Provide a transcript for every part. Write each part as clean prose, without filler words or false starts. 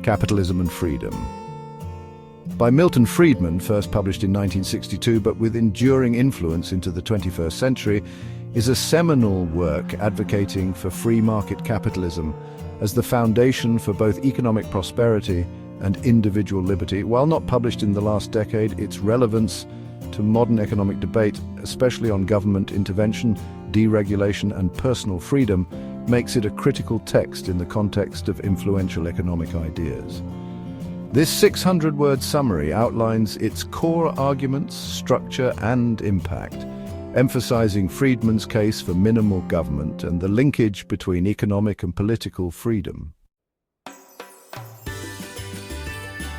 Capitalism and Freedom, by Milton Friedman, first published in 1962 but with enduring influence into the 21st century, is a seminal work advocating for free market capitalism as the foundation for both economic prosperity and individual liberty. While not published in the last decade, its relevance to modern economic debate, especially on government intervention, deregulation and personal freedom, makes it a critical text in the context of influential economic ideas. This 600-word summary outlines its core arguments, structure and impact, emphasizing Friedman's case for minimal government and the linkage between economic and political freedom.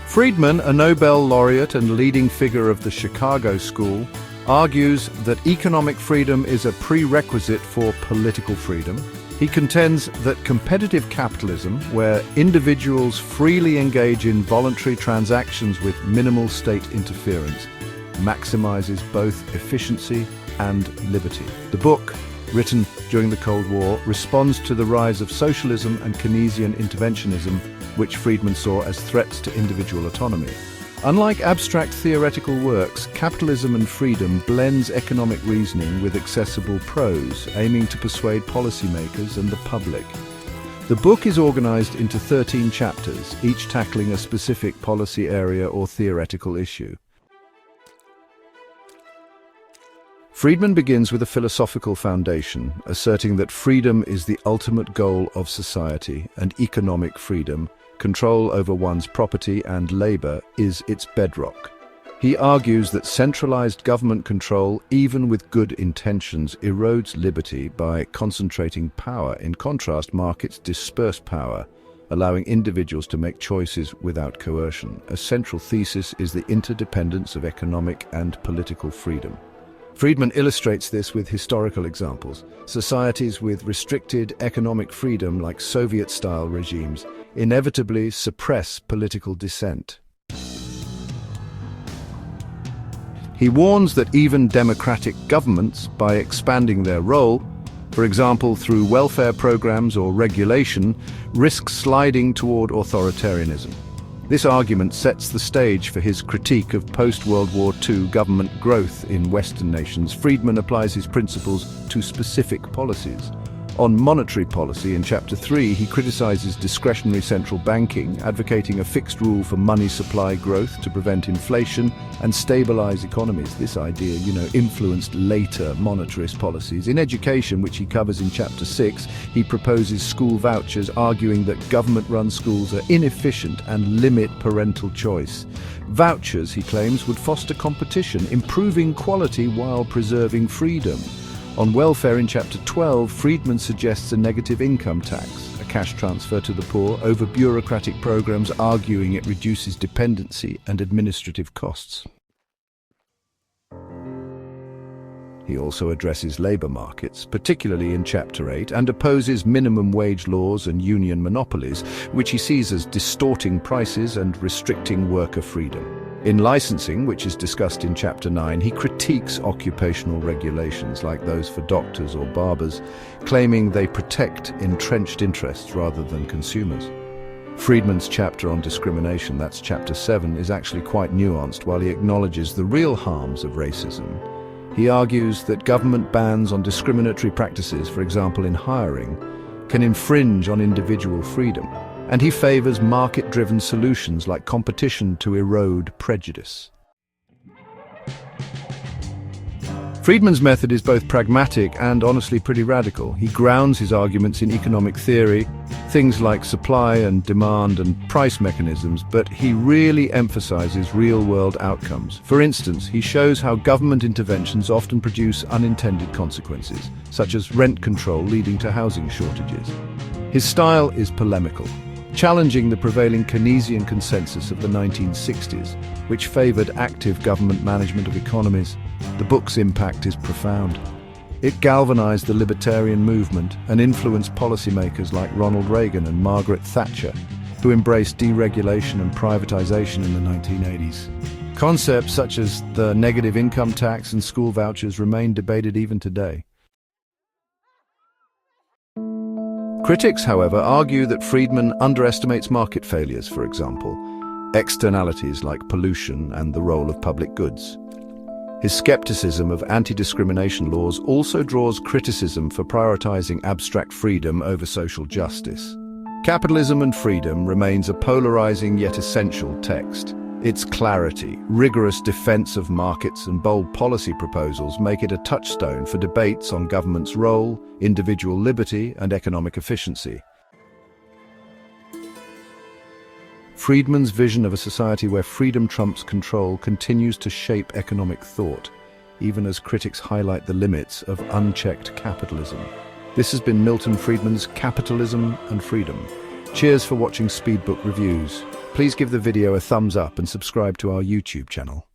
Friedman, a Nobel laureate and leading figure of the Chicago School, argues that economic freedom is a prerequisite for political freedom. He contends that competitive capitalism, where individuals freely engage in voluntary transactions with minimal state interference, maximizes both efficiency and liberty. The book, written during the Cold War, responds to the rise of socialism and Keynesian interventionism, which Friedman saw as threats to individual autonomy. Unlike abstract theoretical works, Capitalism and Freedom blends economic reasoning with accessible prose, aiming to persuade policymakers and the public. The book is organized into 13 chapters, each tackling a specific policy area or theoretical issue. Friedman begins with a philosophical foundation, asserting that freedom is the ultimate goal of society, and economic freedom, control over one's property and labor, is its bedrock. He argues that centralized government control, even with good intentions, erodes liberty by concentrating power. In contrast, markets disperse power, allowing individuals to make choices without coercion. A central thesis is the interdependence of economic and political freedom. Friedman illustrates this with historical examples. Societies with restricted economic freedom, like Soviet-style regimes, inevitably suppress political dissent. He warns that even democratic governments, by expanding their role, for example through welfare programs or regulation, risk sliding toward authoritarianism. This argument sets the stage for his critique of post-World War II government growth in Western nations. Friedman applies his principles to specific policies. On monetary policy, in Chapter 3, he criticizes discretionary central banking, advocating a fixed rule for money supply growth to prevent inflation and stabilize economies. This idea, influenced later monetarist policies. In education, which he covers in Chapter 6, he proposes school vouchers, arguing that government-run schools are inefficient and limit parental choice. Vouchers, he claims, would foster competition, improving quality while preserving freedom. On welfare in Chapter 12, Friedman suggests a negative income tax, a cash transfer to the poor, over bureaucratic programs, arguing it reduces dependency and administrative costs. He also addresses labor markets, particularly in Chapter 8, and opposes minimum wage laws and union monopolies, which he sees as distorting prices and restricting worker freedom. In licensing, which is discussed in Chapter 9, he critiques occupational regulations like those for doctors or barbers, claiming they protect entrenched interests rather than consumers. Friedman's chapter on discrimination, that's Chapter 7, is actually quite nuanced. While he acknowledges the real harms of racism, he argues that government bans on discriminatory practices, for example in hiring, can infringe on individual freedom. And he favors market-driven solutions like competition to erode prejudice. Friedman's method is both pragmatic and honestly pretty radical. He grounds his arguments in economic theory, things like supply and demand and price mechanisms, but he really emphasizes real-world outcomes. For instance, he shows how government interventions often produce unintended consequences, such as rent control leading to housing shortages. His style is polemical, challenging the prevailing Keynesian consensus of the 1960s, which favored active government management of economies. The book's impact is profound. It galvanized the libertarian movement and influenced policymakers like Ronald Reagan and Margaret Thatcher, who embraced deregulation and privatization in the 1980s. Concepts such as the negative income tax and school vouchers remain debated even today. Critics, however, argue that Friedman underestimates market failures, for example, externalities like pollution and the role of public goods. His skepticism of anti-discrimination laws also draws criticism for prioritizing abstract freedom over social justice. Capitalism and Freedom remains a polarizing yet essential text. Its clarity, rigorous defense of markets and bold policy proposals make it a touchstone for debates on government's role, individual liberty and economic efficiency. Friedman's vision of a society where freedom trumps control continues to shape economic thought, even as critics highlight the limits of unchecked capitalism. This has been Milton Friedman's Capitalism and Freedom. Cheers for watching Speedbook Reviews. Please give the video a thumbs up and subscribe to our YouTube channel.